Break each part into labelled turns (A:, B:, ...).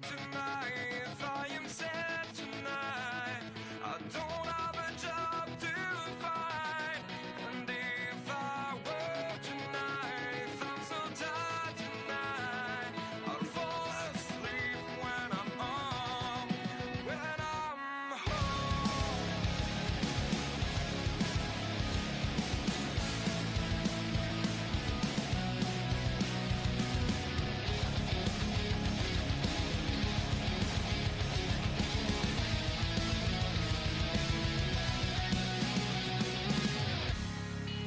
A: tonight, if I am sad tonight, I don't have a job to find. And if I work tonight, if I'm so tired tonight, I'll fall asleep when I'm home. When I'm home.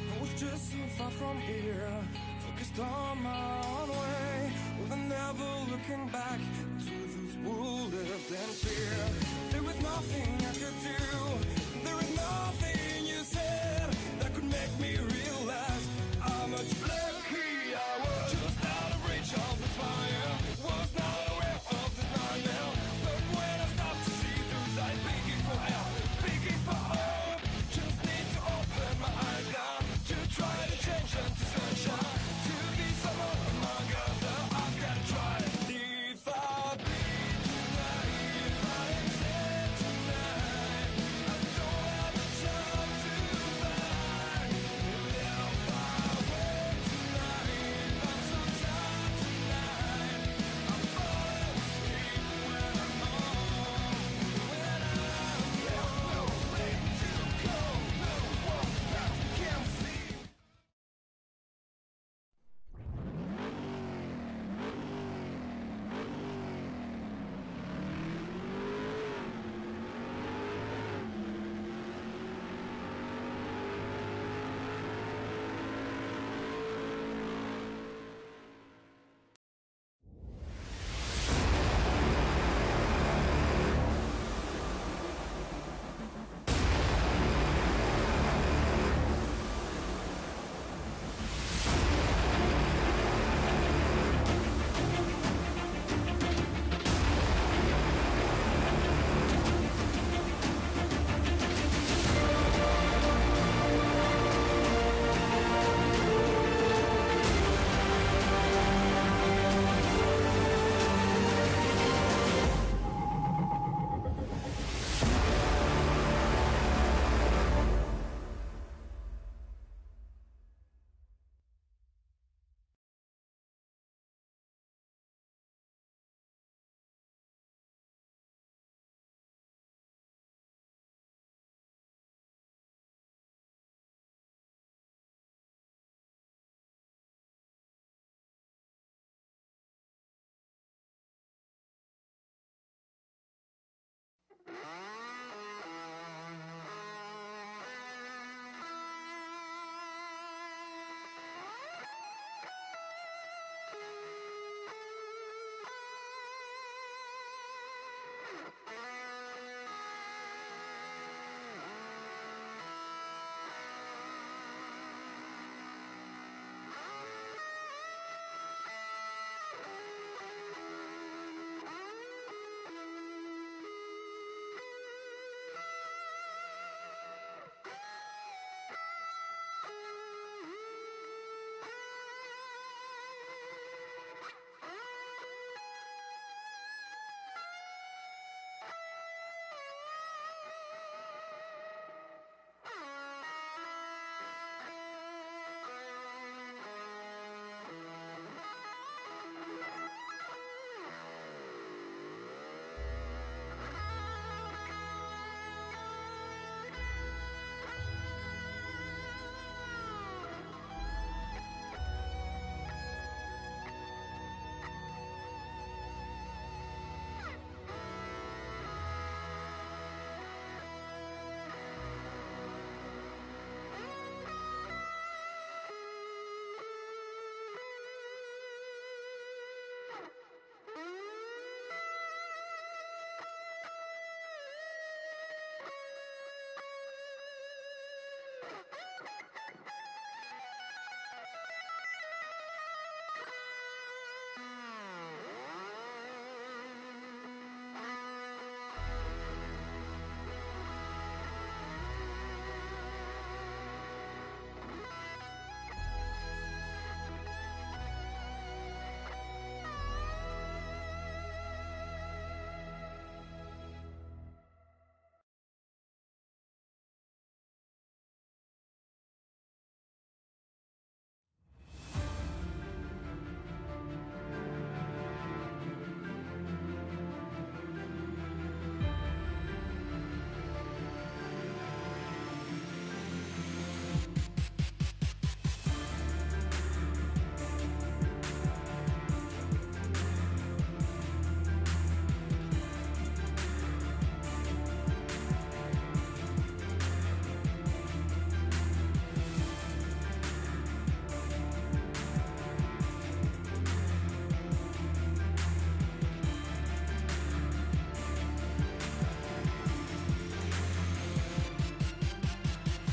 A: I was just so far from here, focused on my own way, with never looking back to those who lived in fear. There was nothing I could do, there was nothing you said that could make me realize how much lucky I was. Just out of reach of the fire, was not aware of this nightmare. But when I stopped to see those eyes begging for help, begging for hope, just need to open my eyes now to try to change into sunshine, to be someone among others. I've gotta try it. If I bleed tonight, if I am sad tonight, I don't have a chance.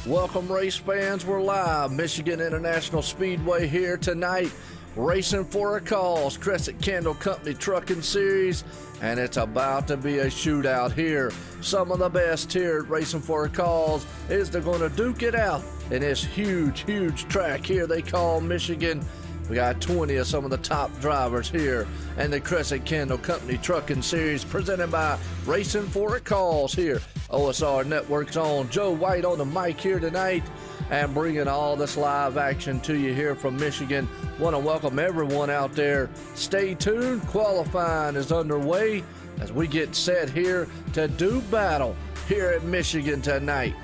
B: Welcome, race fans. We're live. Michigan International Speedway here tonight. Racing for a cause. Cresson Candle Company Trucking Series. And it's about to be a shootout here. Some of the best here at Racing for a Cause is they're going to duke it out in this huge track here they call Michigan. We got 20 of some of the top drivers here and the Cresson Candle Company Trucking Series presented by Racing for a Cause here. OSR Network's on. Joe White on the mic here tonight and bringing all this live action to you here from Michigan. Want to welcome everyone out there. Stay tuned. Qualifying is underway as we get set here to do battle here at Michigan tonight.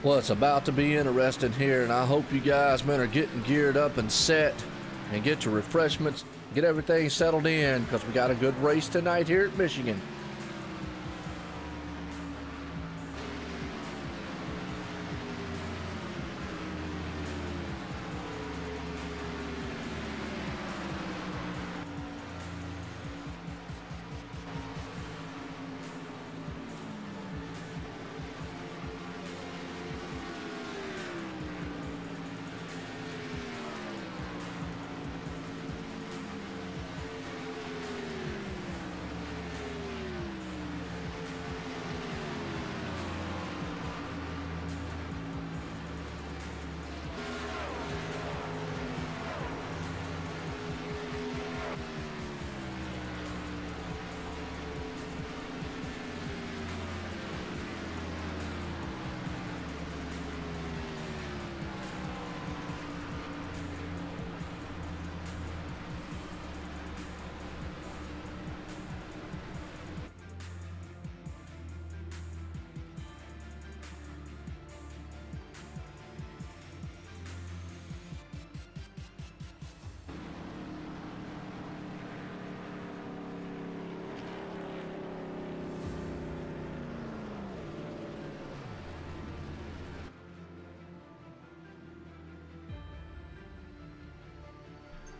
B: Well, it's about to be interesting here, and I hope you guys, men, are getting geared up and set and get your refreshments, get everything settled in, because we got a good race tonight here at Michigan.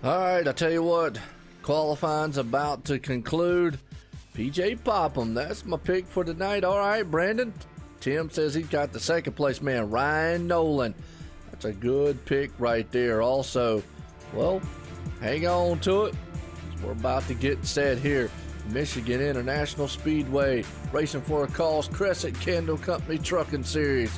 B: All right, I tell you what, qualifying's about to conclude. PJ Popham, that's my pick for tonight. All right, Brandon. Tim says he's got the second place man, Ryan Nolan. That's a good pick right there. Also, well, hang on to it. We're about to get set here. Michigan International Speedway, Racing for a Cause, Cresson Candle Company Trucking Series.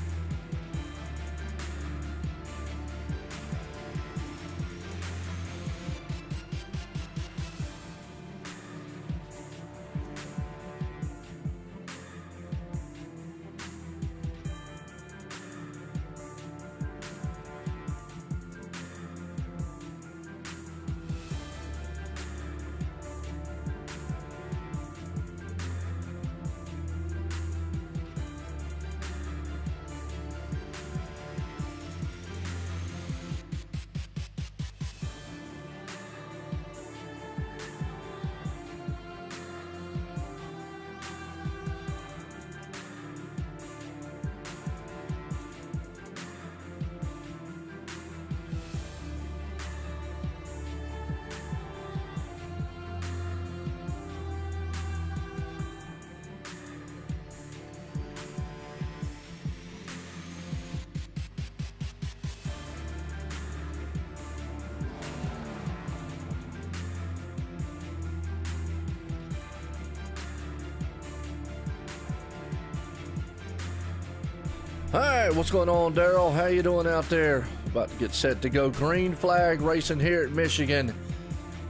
B: All right, what's going on, Daryl? How you doing out there? About to get set to go. Green flag racing here at Michigan.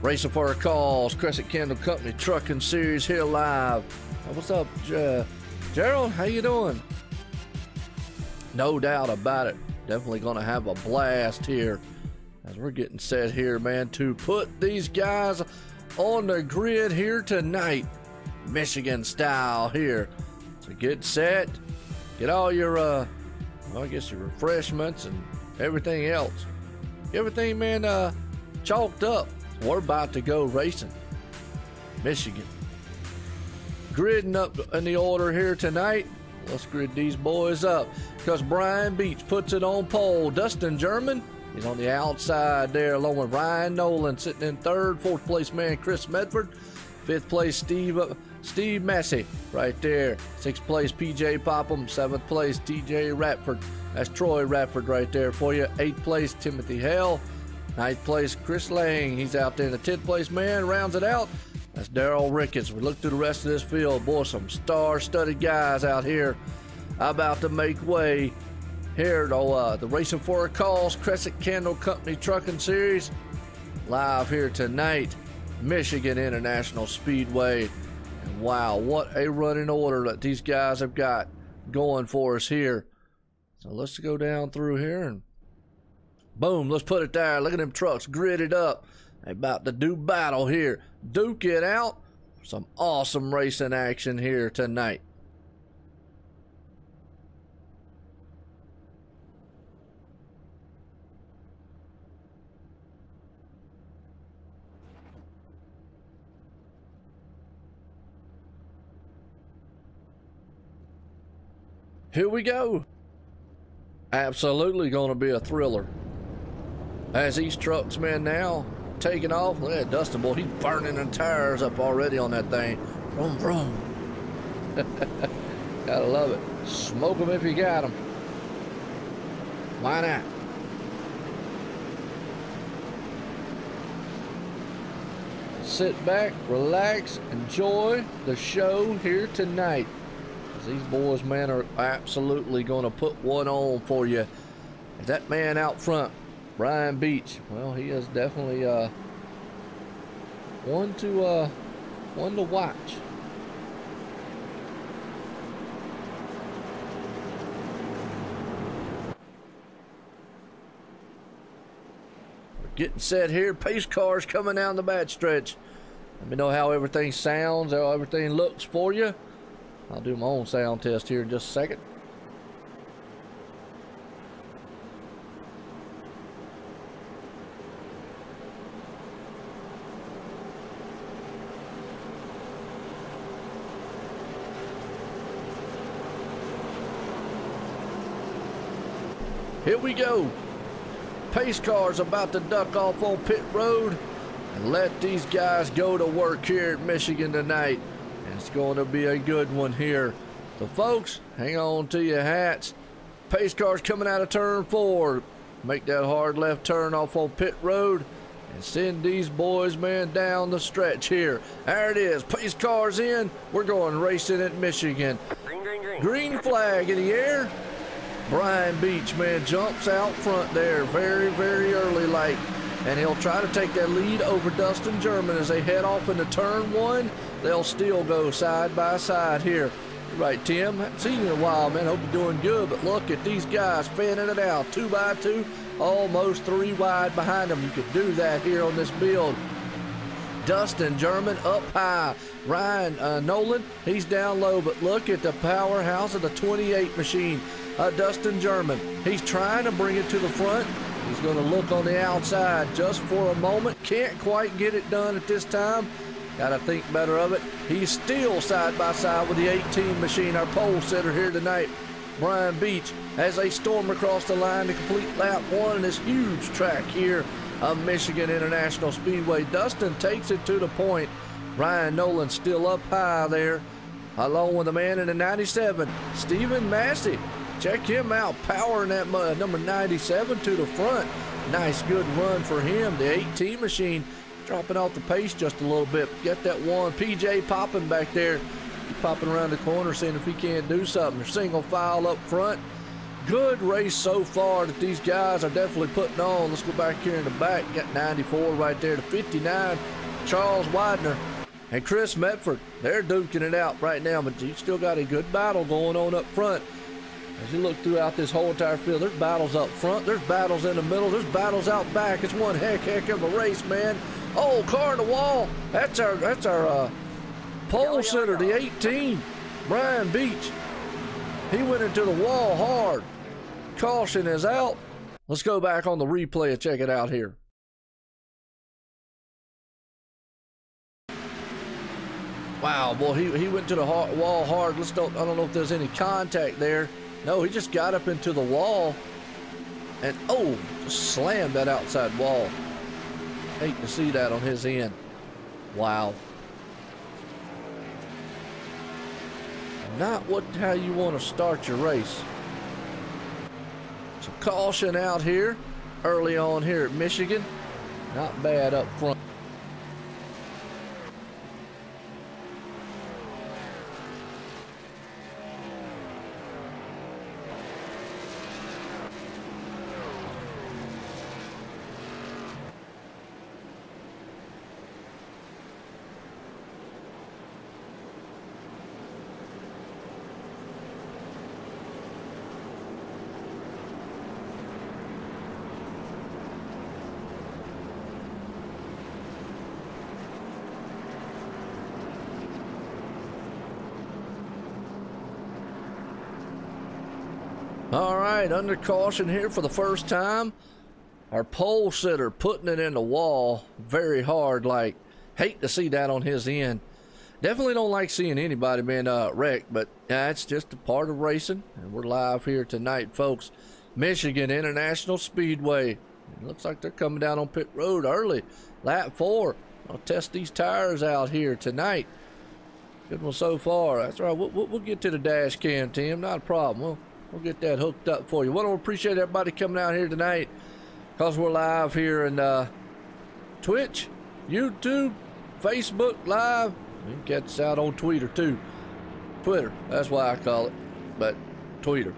B: Racing for a Cause, Cresson Candle Company Trucking Series here live. What's up, Gerald? How you doing? No doubt about it. Definitely going to have a blast here as we're getting set here, man, to put these guys on the grid here tonight, Michigan style here. So get set, get all your, well, I guess your refreshments and everything else. Everything, man, chalked up. We're about to go racing. Michigan. Gridding up in the order here tonight. Let's grid these boys up because Brian Beach puts it on pole. Dustin German, he's on the outside there along with Ryan Nolan sitting in third. Fourth place man Chris Medford. Fifth place Steve Massey right there. Sixth place PJ Popham. Seventh place TJ Radford. That's Troy Radford right there for you. Eighth place Timothy Hale. Ninth place Chris Lang. He's out there. The 10th place man rounds it out. That's Daryl Ricketts. We look through the rest of this field. Boy, some star-studded guys out here about to make way here to the Racing for a Cause Cresson Candle Company Trucking Series. Live here tonight, Michigan International Speedway. And wow, what a running order that these guys have got going for us here. So let's go down through here and boom, let's put it there. Look at them trucks gridded up. They about to do battle here. Duke it out. Some awesome racing action here tonight. Here we go. Absolutely going to be a thriller. As these trucks, man, now taking off. Look at Dustin, boy, he's burning the tires up already on that thing. Vroom, vroom. Gotta love it. Smoke them if you got them. Why not? Sit back, relax, enjoy the show here tonight. These boys, man, are absolutely going to put one on for you. That man out front, Brian Beach, well, he is definitely one to watch. We're getting set here. Pace cars coming down the back stretch. Let me know how everything sounds, how everything looks for you. I'll do my own sound test here in just a second. Here we go. Pace cars about to duck off on pit road and let these guys go to work here at Michigan tonight. And it's going to be a good one here. So folks, hang on to your hats. Pace cars coming out of turn 4. Make that hard left turn off on pit road and send these boys, man, down the stretch here. There it is. Pace cars in. We're going racing at Michigan.
C: Green, green, green.
B: Green flag in the air. Brian Beach, man, jumps out front there very, very early like. And he'll try to take that lead over Dustin German as they head off into turn 1. They'll still go side by side here. You're right, Tim. Haven't seen you in a while, man. Hope you're doing good. But look at these guys fanning it out. 2 by 2, almost 3 wide behind them. You could do that here on this build. Dustin German up high. Ryan Nolan, he's down low. But look at the powerhouse of the 28 machine. Dustin German, he's trying to bring it to the front. He's going to look on the outside just for a moment. Can't quite get it done at this time. Got to think better of it. He's still side by side with the 18 machine, our pole sitter here tonight, Brian Beach, as they storm across the line to complete lap 1 in this huge track here of Michigan International Speedway. Dustin takes it to the point. Ryan Nolan still up high there, along with the man in the 97, Stephen Massey. Check him out, powering that number 97 to the front. Nice, good run for him. The 18 machine dropping off the pace just a little bit. Get that one. PJ popping back there. He's popping around the corner, seeing if he can't do something. Single file up front. Good race so far that these guys are definitely putting on. Let's go back here in the back. Got 94 right there to 59. Charles Widener and Chris Medford. They're duking it out right now, but you still got a good battle going on up front. As you look throughout this whole entire field, there's battles up front, there's battles in the middle, there's battles out back. It's one heck of a race, man. Oh, car in the wall. That's our pole sitter, the 18, Brian Beach. He went into the wall hard. Caution is out. Let's go back on the replay and check it out here. Wow, boy, he went to the wall hard. I don't know if there's any contact there. No, he just got up into the wall and, oh, just slammed that outside wall. Hate to see that on his end. Wow. Not how you want to start your race. So caution out here early on here at Michigan. Not bad up front. All right, under caution here for the first time. Our pole sitter putting it in the wall very hard. Like, hate to see that on his end. Definitely don't like seeing anybody being wrecked, but it's just a part of racing. And we're live here tonight, folks. Michigan International Speedway. It looks like they're coming down on pit road early. Lap 4. I'll test these tires out here tonight. Good one so far. That's right. We'll get to the dash cam, Tim. Not a problem. We'll get that hooked up for you. Want to appreciate everybody coming out here tonight, because we're live here in Twitch, YouTube, Facebook Live. You can catch us out on Twitter too. Twitter, that's why I call it, but Twitter.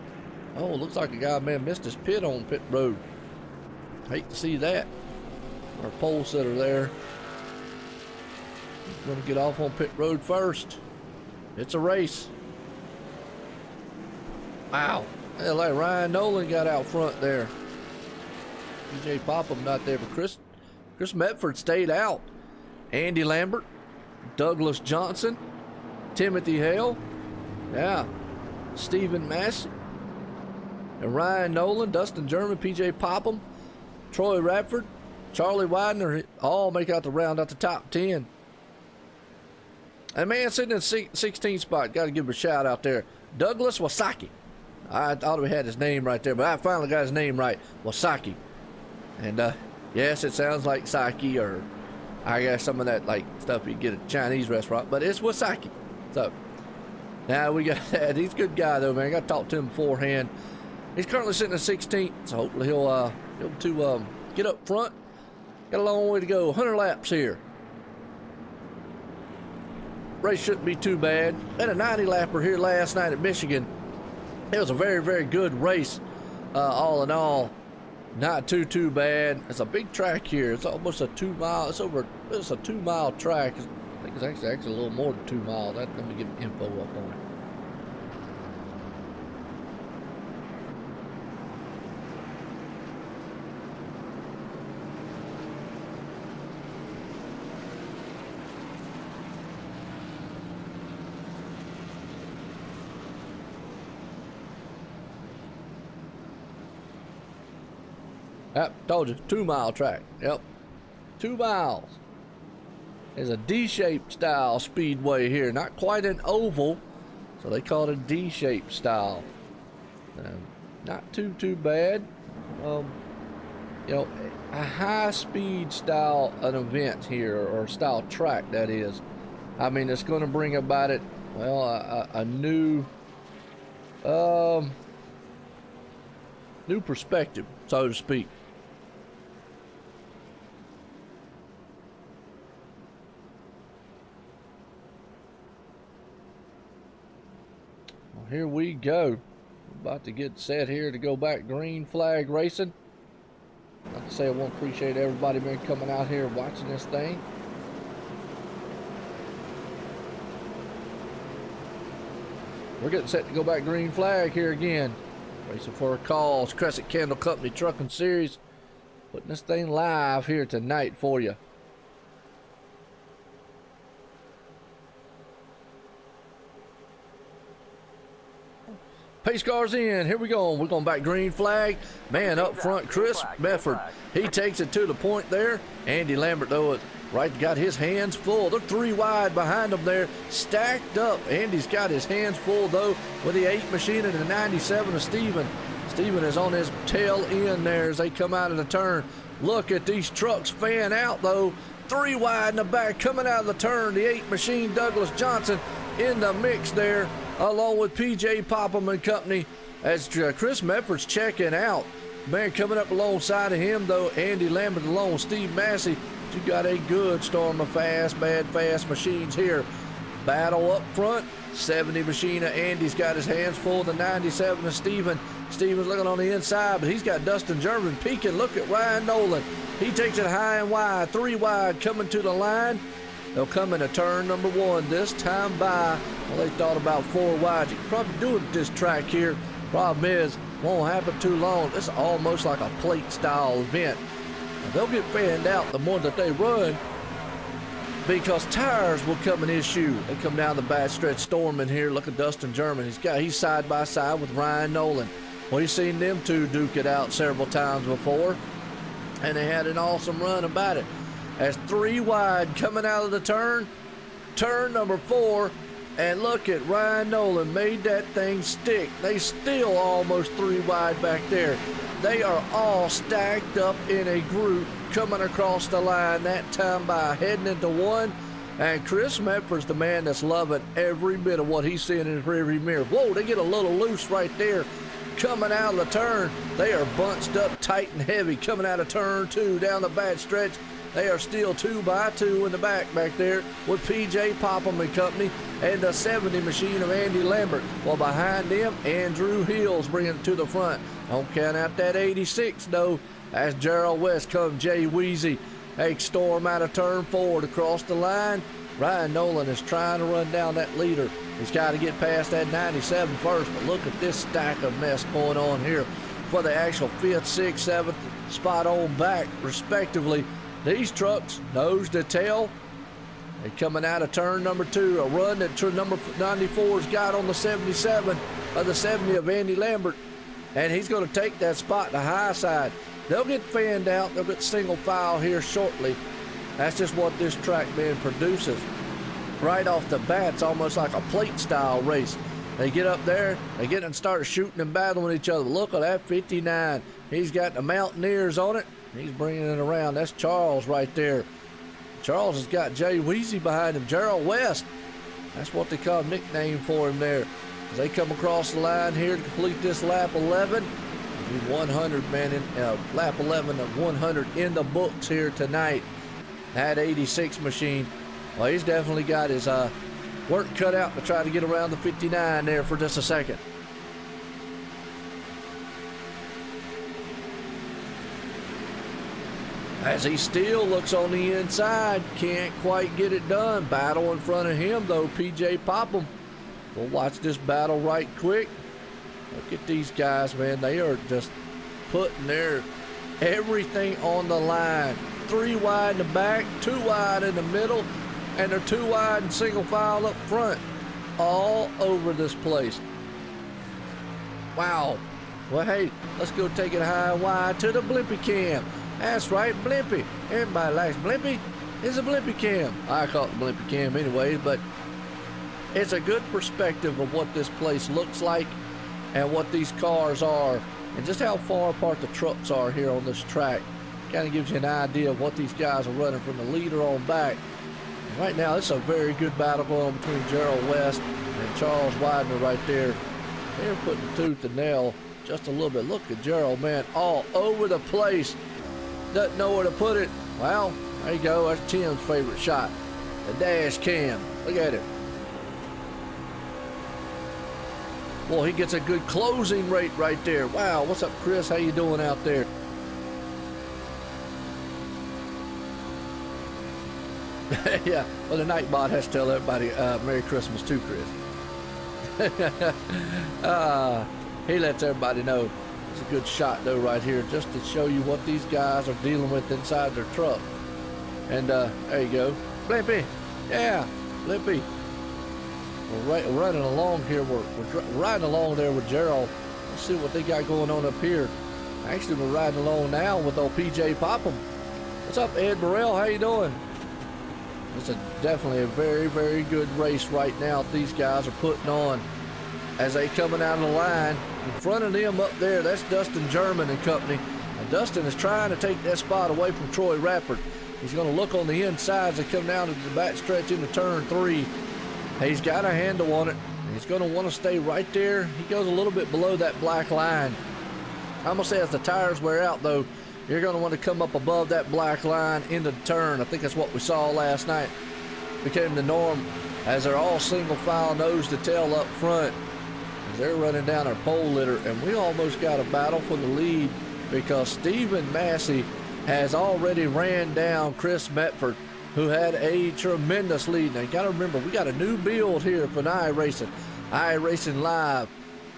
B: Oh, looks like a guy man missed his pit on pit road. Hate to see that. Our pole sitter there. He's going to get off on pit road first. It's a race. Wow, like Ryan Nolan got out front there. PJ Popham not there, but Chris Medford stayed out. Andy Lambert, Douglas Johnson, Timothy Hale, yeah, Stephen Massey, and Ryan Nolan, Dustin German, PJ Popham, Troy Radford, Charlie Widener, all make out to round out the top 10. And man, sitting in 16th spot, got to give him a shout out there, Douglas Wasaki. I thought we had his name right there, but I finally got his name right, Wasaki. And yes, it sounds like sake, or I guess some of that like stuff you get at a Chinese restaurant, but it's Wasaki. So now we got that. He's a good guy though, man. I got to talk to him beforehand. He's currently sitting at 16th, so hopefully he'll be able to get up front. Got a long way to go. 100 laps here. Race shouldn't be too bad. Had a 90 lapper here last night at Michigan. It was a very good race, all in all. Not too bad. It's a big track here. It's almost a 2 mile. It's a 2 mile track. I think it's actually a little more than 2 miles. Let me get info up on it. Yep, told you, 2 mile track. Yep, 2 miles. There's a D-shaped style speedway here. Not quite an oval, so they call it a D-shaped style. Not too bad. You know, a high-speed style an event here, or style track that is. I mean, it's going to bring about it. Well, a new perspective, so to speak. Here we go. We're about to get set here to go back green flag racing. Like I say, I want to appreciate everybody been coming out here watching this thing. We're getting set to go back green flag here again. Racing for a Cause, Cresson Candle Company Trucking Series. Putting this thing live here tonight for you. Pace cars in. Here we go. We're going back green flag. Man up front, Chris Medford. He takes it to the point there. Andy Lambert, though, got his hands full. They're 3 wide behind him there, stacked up. Andy's got his hands full, though, with the 8 machine and the 97 of Steven. Steven is on his tail end there as they come out of the turn. Look at these trucks fan out, though. 3 wide in the back coming out of the turn. The 8 machine, Douglas Johnson, in the mix there, along with PJ Popham and company as Chris Medford's checking out. Man, coming up alongside of him, though, Andy Lambert along with Steve Massey. You got a good storm of fast machines here. Battle up front. 70 machine of Andy's got his hands full. The 97 of Steven. Steven's looking on the inside, but he's got Dustin German peeking. Look at Ryan Nolan. He takes it high and wide. 3 wide coming to the line. They'll come into turn number 1 this time by. Well, they thought about 4 wide. You can probably do it at this track here. Problem is, won't happen too long. This is almost like a plate style event. Now, they'll get fanned out the more that they run because tires will come an issue. They come down the bad stretch storming here. Look at Dustin German. He's side by side with Ryan Nolan. Well, he's seen them two duke it out several times before, and they had an awesome run about it. As 3 wide coming out of the turn number 4, and look at Ryan Nolan made that thing stick. They still almost 3 wide back there. They are all stacked up in a group coming across the line that time by, heading into 1. And Chris Medford's the man that's loving every bit of what he's seeing in his rearview mirror. Whoa, they get a little loose right there. Coming out of the turn, they are bunched up tight and heavy. Coming out of turn 2 down the bad stretch, they are still 2 by 2 in the back there with PJ Popham and company and the 70 machine of Andy Lambert. While behind them, Andrew Hills bringing it to the front. Don't count out that 86 though. As Gerald West comes Jay Weezy. They storm out of turn 4 across the line. Ryan Nolan is trying to run down that leader. He's got to get past that 97 first, but look at this stack of mess going on here for the actual 5th, 6th, 7th spot on back, respectively. These trucks, nose to tail, they're coming out of turn number 2. A run that number 94's got on the 77 of the 70 of Andy Lambert, and he's going to take that spot the high side. They'll get fanned out. They'll get single file here shortly. That's just what this track man produces. Right off the bat, it's almost like a plate style race. They get up there, they get and start shooting and battling each other. Look at that 59. He's got the Mountaineers on it. He's bringing it around. That's Charles right there. Charles has got Jay Weezy behind him. Gerald West. That's what they call a nickname for him there. As they come across the line here to complete this lap 11. 100, man, in lap 11 of 100 in the books here tonight. That 86 machine. Well, he's definitely got his work cut out to try to get around the 59 there for just a second. As he still looks on the inside, can't quite get it done. Battle in front of him, though, PJ Popham. We'll watch this battle right quick. Look at these guys, man. They are just putting their everything on the line. 3 wide in the back, 2 wide in the middle, and they're 2 wide and single file up front. All over this place. Wow. Well, hey, let's go take it high and wide to the Blimpy Cam. That's right, Blimpy. Everybody likes Blimpy. It's a Blimpy Cam. I call it the Blimpy Cam anyways, but it's a good perspective of what this place looks like and what these cars are and just how far apart the trucks are here on this track. Kind of gives you an idea of what these guys are running from the leader on back. And right now, it's a very good battle going on between Gerald West and Charles Widener right there. They're putting tooth and nail just a little bit. Look at Gerald, man, all over the place. Doesn't know where to put it. Well, there you go. That's Tim's favorite shot. The dash cam. Look at it. Well, he gets a good closing rate right there. Wow, what's up, Chris? How you doing out there? Yeah, well, the Nightbot has to tell everybody Merry Christmas too, Chris. he lets everybody know. It's a good shot though right here, just to show you what these guys are dealing with inside their truck. And there you go, Blimpy. Yeah, Blimpy. We're running along here. We're riding along there with Gerald. Let's see what they got going on up here. Actually, we're riding along now with old PJ Popham. What's up, Ed Burrell? How you doing? It's definitely a very, very good race right now these guys are putting on as they coming out of the line. In front of them up there, that's Dustin German and company. And Dustin is trying to take that spot away from Troy Rappert. He's going to look on the inside as they come down to the back stretch into turn 3. He's got a handle on it. He's going to want to stay right there. He goes a little bit below that black line. I'm going to say as the tires wear out, though, you're going to want to come up above that black line into the turn. I think that's what we saw last night. Became the norm as they're all single file nose to tail up front. As they're running down our pole litter, and we almost got a battle for the lead because Stephen Massey has already ran down Chris Metford, who had a tremendous lead. Now you got to remember, we got a new build here for iRacing. iRacing Live.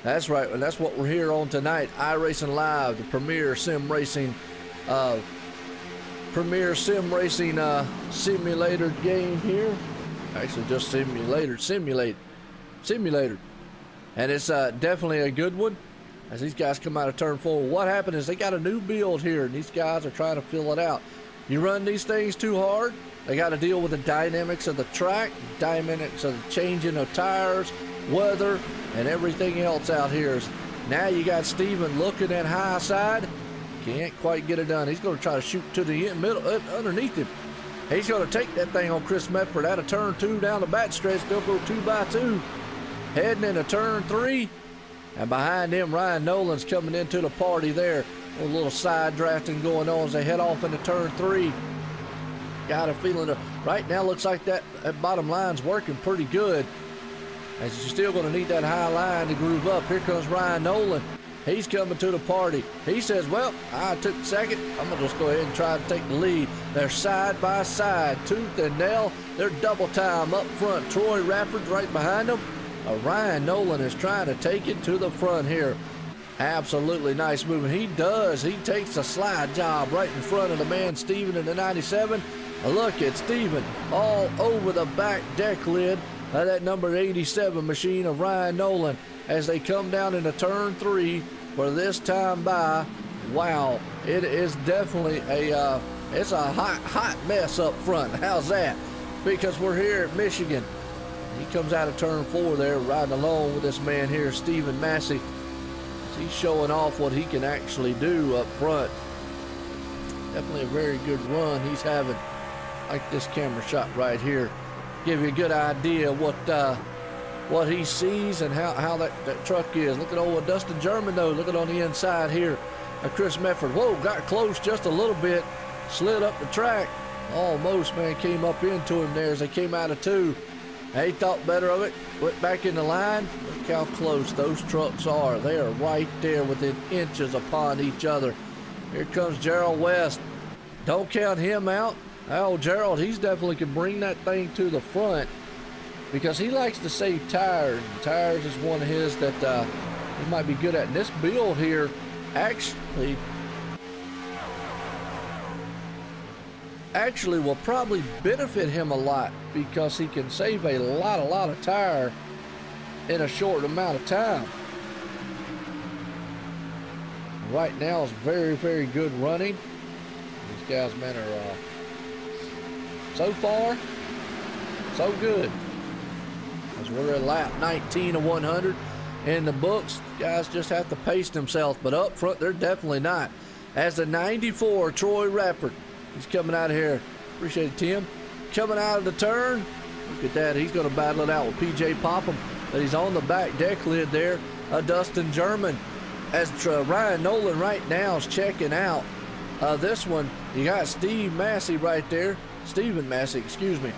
B: That's right, and that's what we're here on tonight. iRacing Live, the premier sim racing simulator game here. Actually, just simulator. And it's definitely a good one as these guys come out of turn 4. What happened is they got a new build here, and these guys are trying to fill it out. You run these things too hard, they got to deal with the dynamics of the track, dynamics of the changing of tires, weather, and everything else out here. Now you got Steven looking at high side. Can't quite get it done. He's going to try to shoot to the middle, underneath him. He's going to take that thing on Chris Metford out of turn 2 down the back stretch. They'll go 2 by 2. Heading into turn 3. And behind him, Ryan Nolan's coming into the party there. A little side drafting going on as they head off into turn 3. Got a feeling that right now looks like that bottom line's working pretty good. As you're still going to need that high line to groove up. Here comes Ryan Nolan. He's coming to the party. He says, well, I took second. I'm going to just go ahead and try to take the lead. They're side by side, tooth and nail. They're double time up front. Troy Rappert right behind them. Ryan Nolan is trying to take it to the front here. Absolutely nice movement. He does. He takes a slide job right in front of the man, Steven, in the 97. A look at Steven all over the back deck lid of that number 87 machine of Ryan Nolan as they come down into turn 3 for this time by. Wow, it is definitely it's a hot mess up front. How's that? Because we're here at Michigan. He comes out of turn 4 there, riding along with this man here, Stephen Massey. He's showing off what he can actually do up front. Definitely a very good run he's having. Like this camera shot right here. Give you a good idea what he sees and how that truck is. Look at old Dustin German though. Look at on the inside here. Chris Metford. Whoa, got close just a little bit. Slid up the track. Almost, man, came up into him there as they came out of 2. He thought better of it. Went back in the line. Look how close those trucks are. They are right there within inches upon each other. Here comes Gerald West. Don't count him out. Oh, Gerald, he's definitely can bring that thing to the front because he likes to save tires. Tires is one of his that he might be good at. And this build here actually will probably benefit him a lot because he can save a lot of tire in a short amount of time. Right now it's very, very good running. These guys, man, are so far so good. As we're at lap 19 of 100 in the books, guys just have to pace themselves, but up front they're definitely not. As the 94 Troy Rappert, he's coming out of here. Appreciate it, Tim. Coming out of the turn. Look at that. He's going to battle it out with PJ Popham. But he's on the back deck lid there. Dustin German. As Ryan Nolan right now is checking out this one. You got Steve Massey right there. Stephen Massey, excuse me.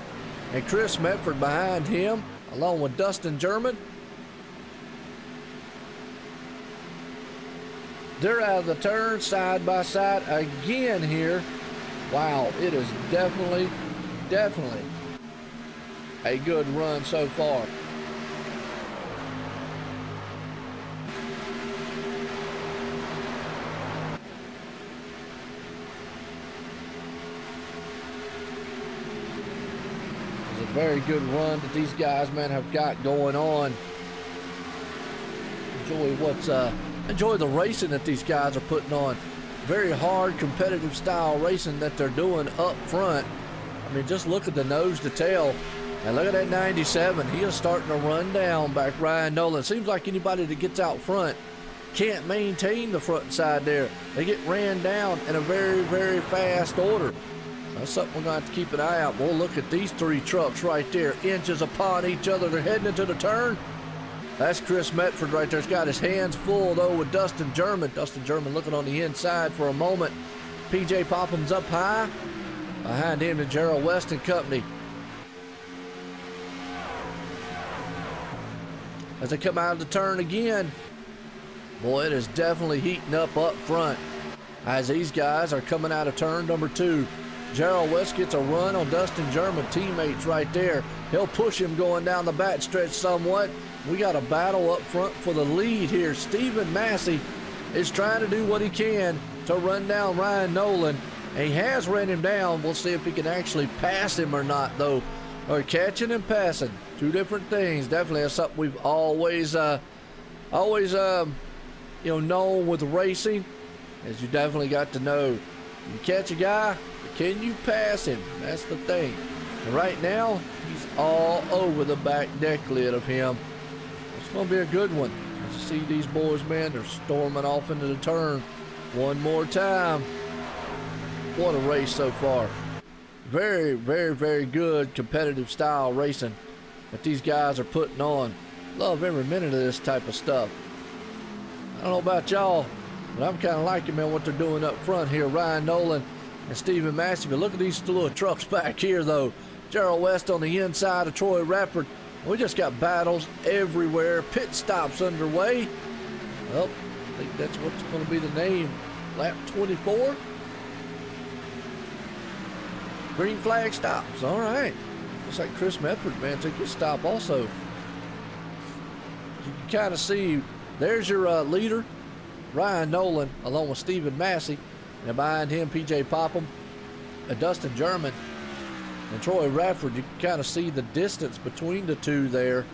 B: And Chris Metford behind him, along with Dustin German. They're out of the turn, side by side again here. Wow, it is definitely a good run so far. Very good run that these guys, man, have got going on. Enjoy the racing that these guys are putting on. Very hard, competitive style racing that they're doing up front. I mean, just look at the nose to tail. And look at that 97. He is starting to run down back Ryan Nolan. Seems like anybody that gets out front can't maintain the front side there. They get ran down in a very, very fast order. That's something we're going to have to keep an eye out. We'll look at these three trucks right there, inches upon each other. They're heading into the turn. That's Chris Metford right there. He's got his hands full, though, with Dustin German. Dustin German looking on the inside for a moment. PJ Popham's up high. Behind him, the Gerald West and Company. As they come out of the turn again, boy, it is definitely heating up front as these guys are coming out of turn number 2. Gerald West gets a run on Dustin German, teammates right there. He'll push him going down the back stretch somewhat. We got a battle up front for the lead here. Stephen Massey is trying to do what he can to run down Ryan Nolan. And he has ran him down. We'll see if he can actually pass him or not, though. Or catching and passing, two different things. Definitely that's something we've always known with racing, is you definitely got to know, you catch a guy, can you pass him? That's the thing. And right now, he's all over the back deck lid of him. It's going to be a good one. As you see these boys, man, they're storming off into the turn one more time. What a race so far. Very, very, very good competitive style racing that these guys are putting on. Love every minute of this type of stuff. I don't know about y'all, but I'm kind of liking, man, what they're doing up front here. Ryan Nolan and Stephen Massey. But look at these little trucks back here, though. Gerald West on the inside of Troy Radford. We just got battles everywhere. Pit stops underway. Well, I think that's what's going to be the name. Lap 24. Green flag stops. All right. Looks like Chris Medford, man, took his stop also. You can kind of see, there's your leader, Ryan Nolan, along with Stephen Massey. And behind him, PJ Popham, Dustin German, and Troy Radford. You can kind of see the distance between the two there.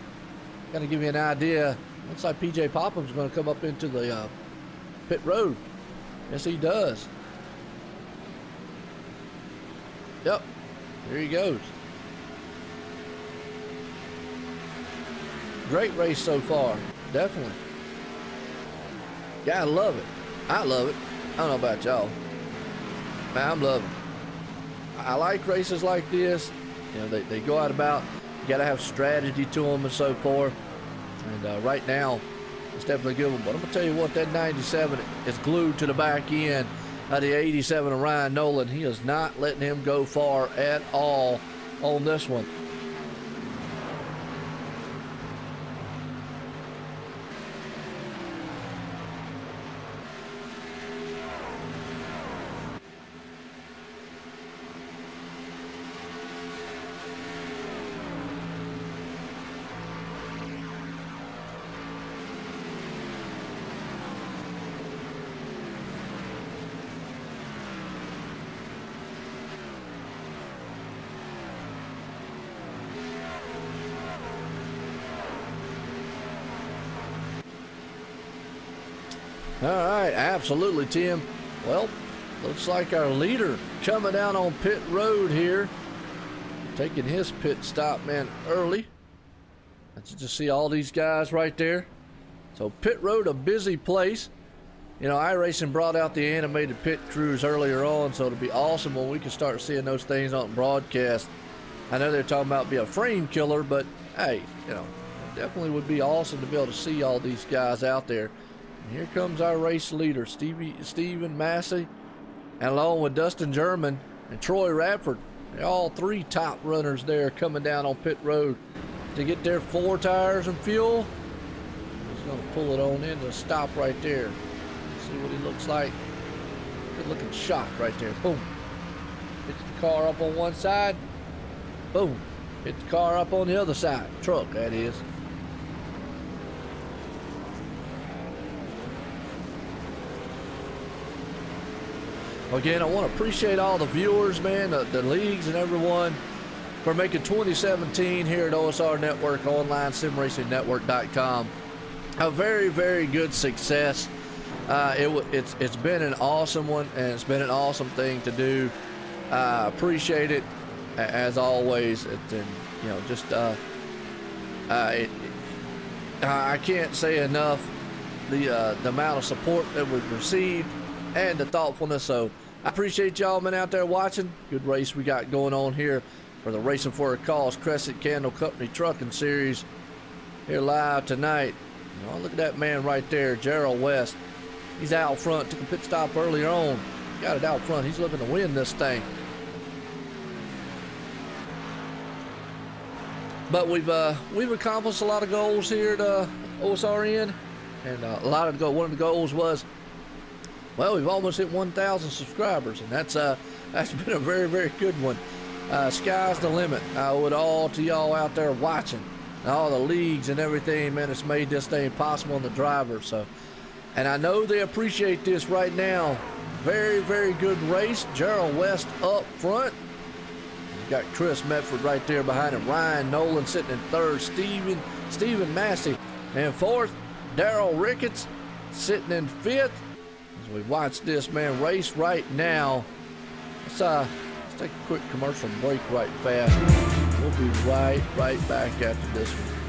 B: Kind of give you an idea. Looks like PJ Popham's going to come up into the pit road. Yes, he does. Yep, there he goes. Great race so far, definitely. Gotta love it. I love it. I don't know about y'all. Man, I'm loving it. I like races like this. You know, they go out about, you gotta have strategy to them and so forth. And right now, it's definitely a good one. But I'm gonna tell you what, that 97 is glued to the back end of the 87 of Ryan Nolan. He is not letting him go far at all on this one. All right, absolutely, Tim. Well, looks like our leader coming down on pit road here, taking his pit stop, man, early. Let's just see all these guys right there. So pit road, a busy place. You know, iRacing brought out the animated pit crews earlier on, so it'll be awesome when we can start seeing those things on broadcast. I know they're talking about be a frame killer, but hey, you know, it definitely would be awesome to be able to see all these guys out there. Here comes our race leader, Stephen Massey, and along with Dustin German and Troy Radford. They're all three top runners there coming down on pit road to get their 4 tires and fuel. He's going to pull it on into a stop right there. See what he looks like. Good looking shot right there. Boom. Hits the car up on one side. Boom. Hit the car up on the other side. Truck, that is. Again, I want to appreciate all the viewers, man, the leagues and everyone. for making 2017 here at OSR Network Online, simracingnetwork.com, a very, very good success. It's been an awesome one, and it's been an awesome thing to do. Appreciate it as always. I can't say enough the amount of support that we've received and the thoughtfulness. So I appreciate y'all been out there watching. Good race we got going on here for the Racing for a Cause Cresson Candle Company Trucking Series here live tonight. You know, look at that man right there, Gerald West. He's out front, took a pit stop earlier on. Got it out front. He's looking to win this thing. But we've accomplished a lot of goals here at OSRN, and one of the goals was, well, we've almost hit 1,000 subscribers, and that's been a very, very good one. Sky's the limit. I owe it all to y'all out there watching, all the leagues and everything, man. It's made this thing possible on the driver. So, and I know they appreciate this right now. Very, very good race. Gerald West up front. Got Chris Medford right there behind him. Ryan Nolan sitting in third. Stephen Massey in fourth. Daryl Ricketts sitting in fifth. As we watch this man race right now. Let's take a quick commercial break right fast. We'll be right back after this one.